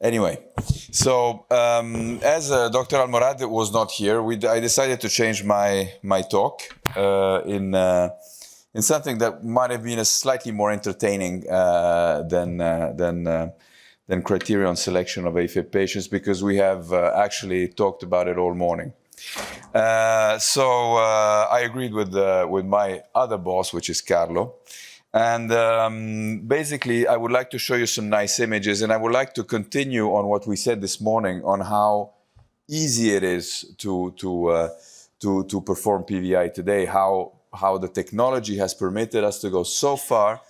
Anyway, so as Dr. Almorad was not here, I decided to change my talk in something that might have been a slightly more entertaining than criterion selection of AFib patients, because we have actually talked about it all morning. So I agreed with my other boss, which is Carlo. And basically, I would like to show you some nice images, and I would like to continue on what we said this morning on how easy it is to perform PVI today, how the technology has permitted us to go so far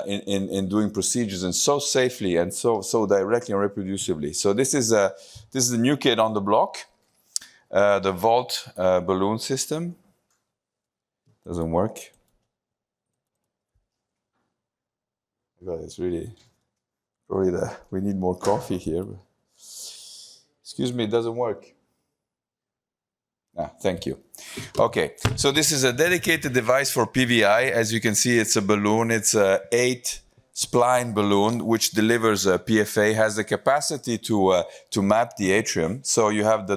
in doing procedures, and so safely and so directly and reproducibly. So this is the new kid on the block, the Volt balloon system. Doesn't work. God, it's really probably we need more coffee here. Excuse me, it doesn't work. Thank you. Okay, so this is a dedicated device for PVI. As you can see, it's a balloon. It's a 8-spline balloon which delivers a PFA, has the capacity to map the atrium. So you have the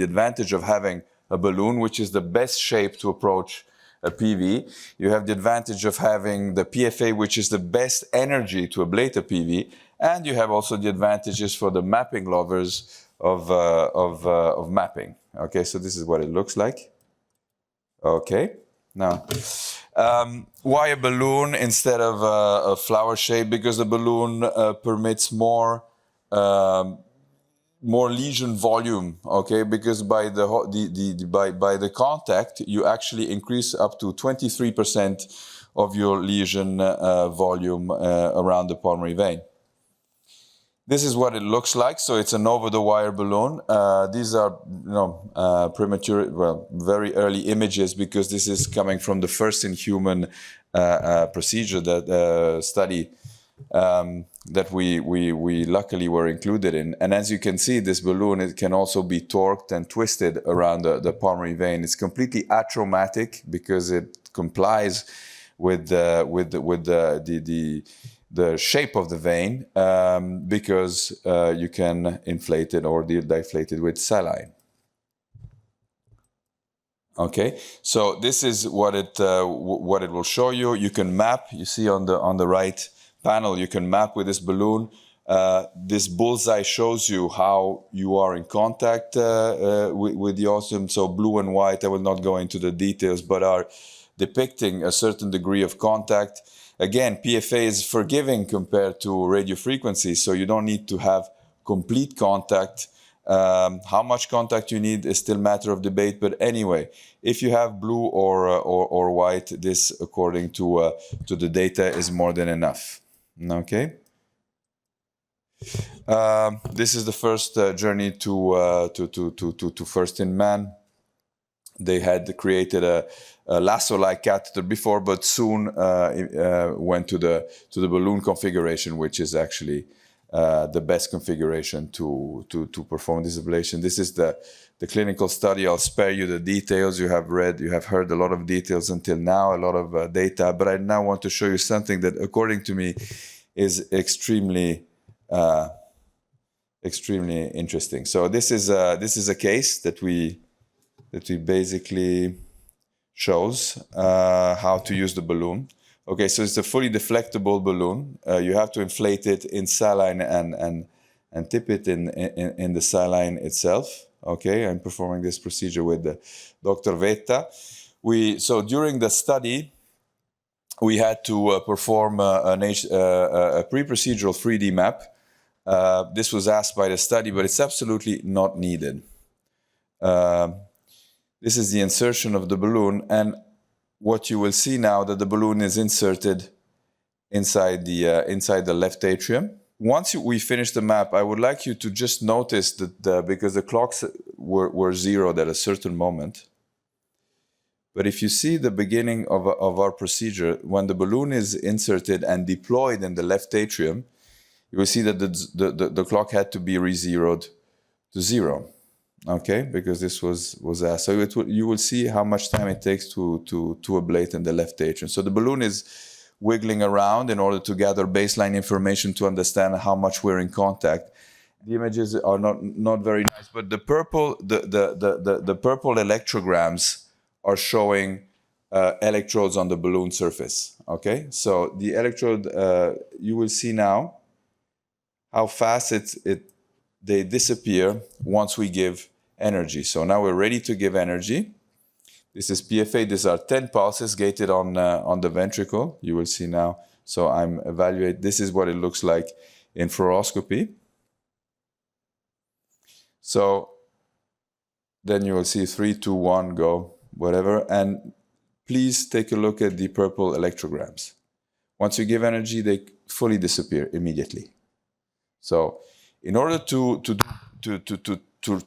advantage of having a balloon, which is the best shape to approach a PV. You have the advantage of having the PFA, which is the best energy to ablate a PV, and you have also the advantages for the mapping lovers of mapping. Okay, so this is what it looks like. Okay, now why a balloon instead of a flower shape? Because the balloon permits more lesion volume, okay? Because by the contact, you actually increase up to 23% of your lesion volume around the pulmonary vein. This is what it looks like. So it's an over-the-wire balloon. These are, premature, very early images, because this is coming from the first-in-human procedure study that we luckily were included in. And as you can see, this balloon, it can also be torqued and twisted around the pulmonary vein. It's completely atraumatic because it complies with the shape of the vein, because you can inflate it or deflate it with saline. Okay, so this is what it will show you. You can map. You see on the right panel, you can map with this balloon. This bullseye shows you how you are in contact with the ostium. So blue and white, I will not go into the details, but are depicting a certain degree of contact. Again, PFA is forgiving compared to radiofrequency, so you don't need to have complete contact. How much contact you need is still a matter of debate, but anyway, if you have blue or white, this, according to the data, is more than enough. Okay. This is the first journey to first in man. They had created a lasso-like catheter before, but soon went to the balloon configuration, which is actually the best configuration to perform this ablation. This is the clinical study. I'll spare you the details. You have heard a lot of details until now, a lot of data, but I now want to show you something that, according to me, is extremely interesting. So this is a case that we basically shows how to use the balloon. Okay, so it's a fully deflectable balloon. You have to inflate it in saline and tip it in the saline itself. Okay, I'm performing this procedure with Dr. Vetta. So during the study, we had to perform a pre-procedural 3D map. This was asked by the study, but it's absolutely not needed. This is the insertion of the balloon, and what you will see now that the balloon is inserted inside the left atrium. Once we finish the map, I would like you to just notice that because the clocks were zeroed at a certain moment. But if you see the beginning of our procedure, when the balloon is inserted and deployed in the left atrium, you will see that the clock had to be re-zeroed to 0. Okay, because this was asked. So you will see how much time it takes to ablate in the left atrium. So the balloon wiggling around in order to gather baseline information to understand how much we're in contact. The images are not very nice, but the purple electrograms are showing electrodes on the balloon surface. Okay, so the electrode, you will see now how fast they disappear once we give energy. So now we're ready to give energy. This is PFA. These are 10 pulses gated on the ventricle. You will see now. So I'm evaluating. This is what it looks like in fluoroscopy. So then you will see 3, 2, 1, go, whatever. And please take a look at the purple electrograms. Once you give energy, they fully disappear immediately. So in order to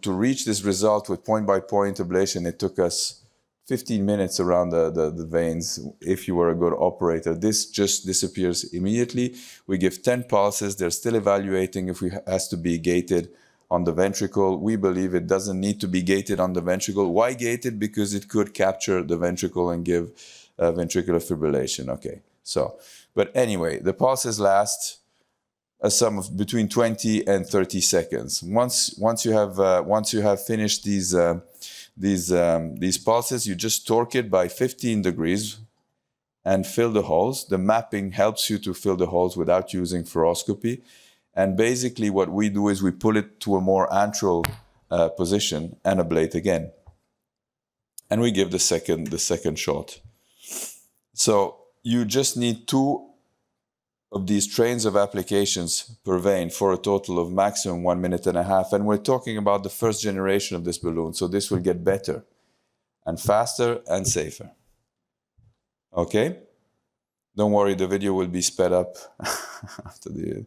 reach this result with point-by-point ablation, it took us 15 minutes around the veins. If you were a good operator, this just disappears immediately. We give 10 pulses. They're still evaluating if it has to be gated on the ventricle. We believe it doesn't need to be gated on the ventricle. Why gated? Because it could capture the ventricle and give ventricular fibrillation. Okay, so, but anyway, the pulses last a sum of between 20 and 30 seconds. Once you have finished these pulses, you just torque it by 15 degrees and fill the holes. The mapping helps you to fill the holes without using fluoroscopy. And basically what we do is we pull it to a more antral position and ablate again. And we give the second shot. So you just need 2 of these trains of applications per vein for a total of maximum 1.5 minutes. And we're talking about the first generation of this balloon. So this will get better and faster and safer. Okay? Don't worry, the video will be sped up after the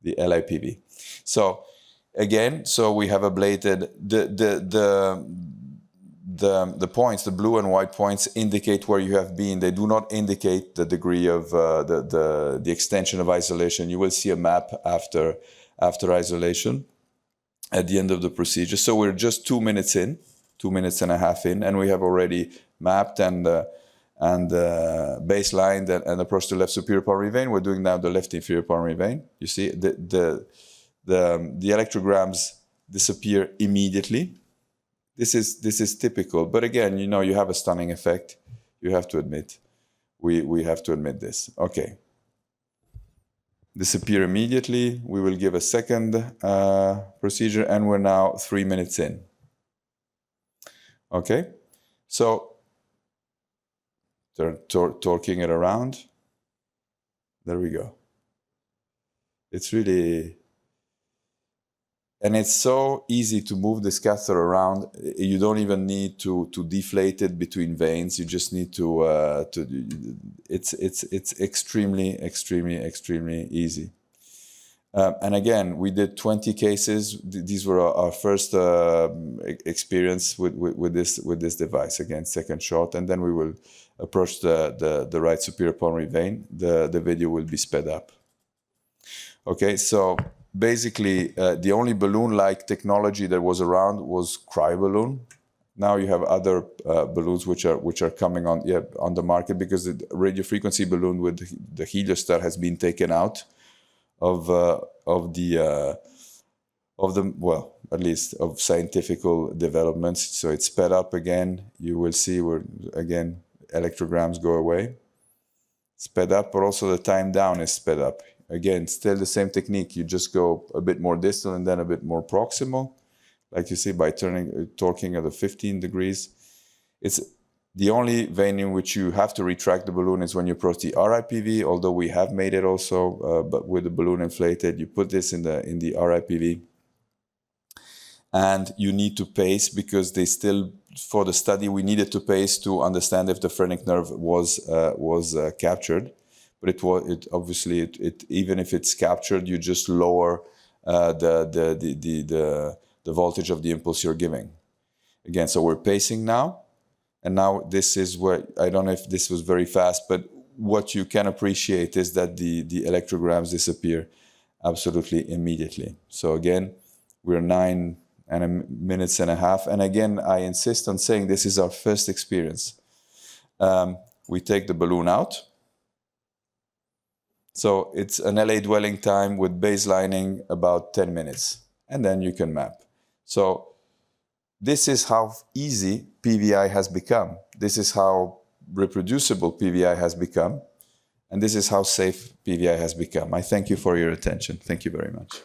LIPV. So again, so we have ablated the points, the blue and white points indicate where you have been. They do not indicate the degree of the extension of isolation. You will see a map after isolation at the end of the procedure. So we're just 2 minutes in, 2.5 minutes in, and we have already mapped and baseline and approach to left superior pulmonary vein. We're doing now the left inferior pulmonary vein. You see the electrograms disappear immediately. This is typical, but again, you know, you have a stunning effect. You have to admit, we have to admit this. Okay, disappear immediately. We will give a second procedure, and we're now 3 minutes in. Okay, so they're torquing it around. There we go. It's really, and it's so easy to move this catheter around. You don't even need to deflate it between veins. You just need to it's extremely easy. And again, we did 20 cases. These were our first experience with this device. Again, second shot, and then we will approach the right superior pulmonary vein. The video will be sped up. Okay, so basically the only balloon-like technology that was around was cryoballoon. Now you have other balloons which are coming on the market, because the radiofrequency balloon with the heliostat has been taken out of the well, at least of scientific developments. So it's sped up again. You will see where again electrograms go away, sped up, but also the time down is sped up. Again, still the same technique. You just go a bit more distal and then a bit more proximal, like you see by torquing at the 15 degrees. It's the only vein in which you have to retract the balloon is when you approach the RIPV, although we have made it also, but with the balloon inflated. You put this in the RIPV. And you need to pace, because they still, for the study, we needed to pace to understand if the phrenic nerve was captured. But it obviously even if it's captured, you just lower the voltage of the impulse you're giving. Again, so we're pacing now, and now this is where, I don't know if this was very fast, but what you can appreciate is that the electrograms disappear absolutely immediately. So again, we're 9 minutes and a half, and again, I insist on saying this is our first experience. We take the balloon out. So it's an LA dwelling time with baselining about 10 minutes, and then you can map. So this is how easy PVI has become. This is how reproducible PVI has become. And this is how safe PVI has become. I thank you for your attention. Thank you very much.